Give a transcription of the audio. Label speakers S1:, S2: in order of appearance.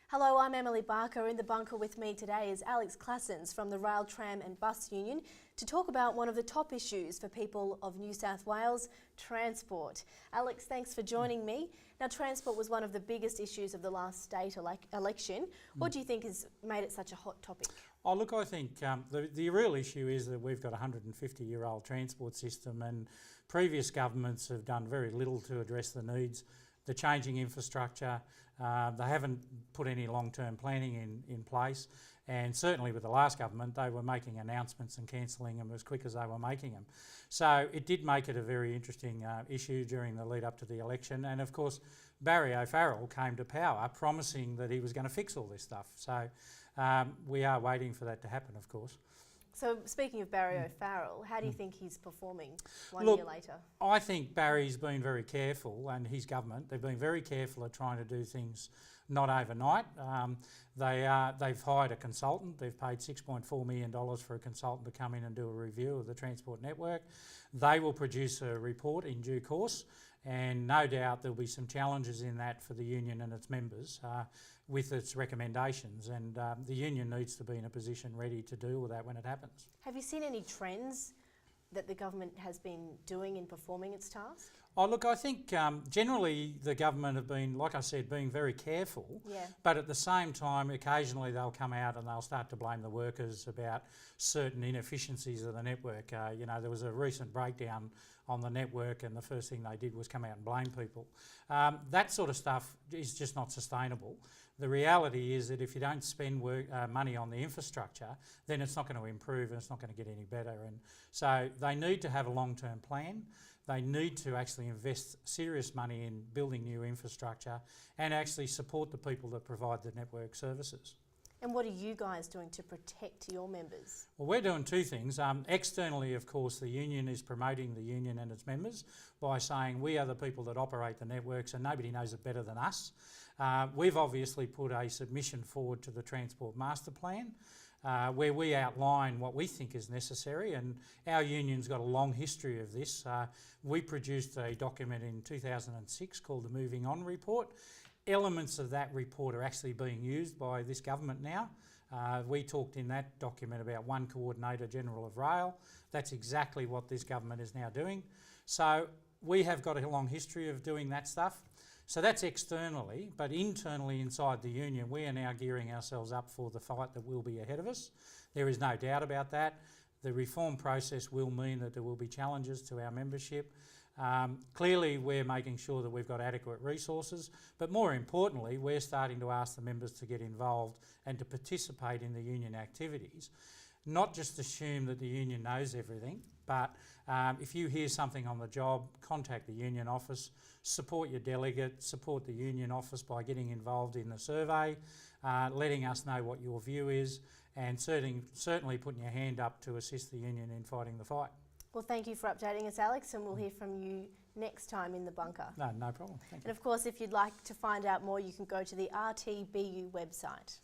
S1: Hello, I'm Emily Barker. In the bunker with me today is Alex Claassens from the Rail, Tram and Bus Union to talk about one of the top issues for people of New South Wales, transport. Alex, thanks for joining me. Now, transport was one of the biggest issues of the last state election. What do you think has made it such a hot topic?
S2: Oh, look, I think the real issue is that we've got a 150-year-old transport system, and previous governments have done very little to address the needs. The changing infrastructure, they haven't put any long-term planning in place, and certainly with the last government they were making announcements and cancelling them as quick as they were making them. So it did make it a very interesting issue during the lead up to the election, and of course Barry O'Farrell came to power promising that he was going to fix all this stuff. So we are waiting for that to happen, of course.
S1: So speaking of Barry O'Farrell, how do you think he's performing one
S2: Look,
S1: year later?
S2: I think Barry's been very careful, and his government, they've been very careful at trying to do things not overnight. They've hired a consultant. They've paid $6.4 million for a consultant to come in and do a review of the transport network. They will produce a report in due course, and no doubt there'll be some challenges in that for the union and its members with its recommendations, and the union needs to be in a position ready to deal with that when it happens.
S1: Have you seen any trends that the government has been doing in performing its task?
S2: Oh, look, I think generally the government have been, like I said, being very careful, but at the same time occasionally they'll come out and they'll start to blame the workers about certain inefficiencies of the network. You know, there was a recent breakdown on the network and the first thing they did was come out and blame people. That sort of stuff is just not sustainable. The reality is that if you don't spend money on the infrastructure, then it's not going to improve and it's not going to get any better. And so they need to have a long-term plan. They need to actually invest serious money in building new infrastructure and actually support the people that provide the network services.
S1: And what are you guys doing to protect your members?
S2: Well, we're doing two things. Externally, of course, the union is promoting the union and its members by saying we are the people that operate the networks and nobody knows it better than us. We've obviously put a submission forward to the Transport Master Plan where we outline what we think is necessary, and our union's got a long history of this. We produced a document in 2006 called the Moving On Report. Elements of that report are actually being used by this government now. We talked in that document about one Coordinator General of Rail. That's exactly what this government is now doing. So we have got a long history of doing that stuff. So that's externally, but internally inside the union, we are now gearing ourselves up for the fight that will be ahead of us. There is no doubt about that. The reform process will mean that there will be challenges to our membership. Clearly, we're making sure that we've got adequate resources, but more importantly, we're starting to ask the members to get involved and to participate in the union activities. Not just assume that the union knows everything, but if you hear something on the job, contact the union office, support your delegate, support the union office by getting involved in the survey, letting us know what your view is, and certainly putting your hand up to assist the union in fighting the fight.
S1: Well, thank you for updating us, Alex, and we'll hear from you next time in the bunker.
S2: No problem. Thank you.
S1: And of course, if you'd like to find out more, you can go to the Rtbu website.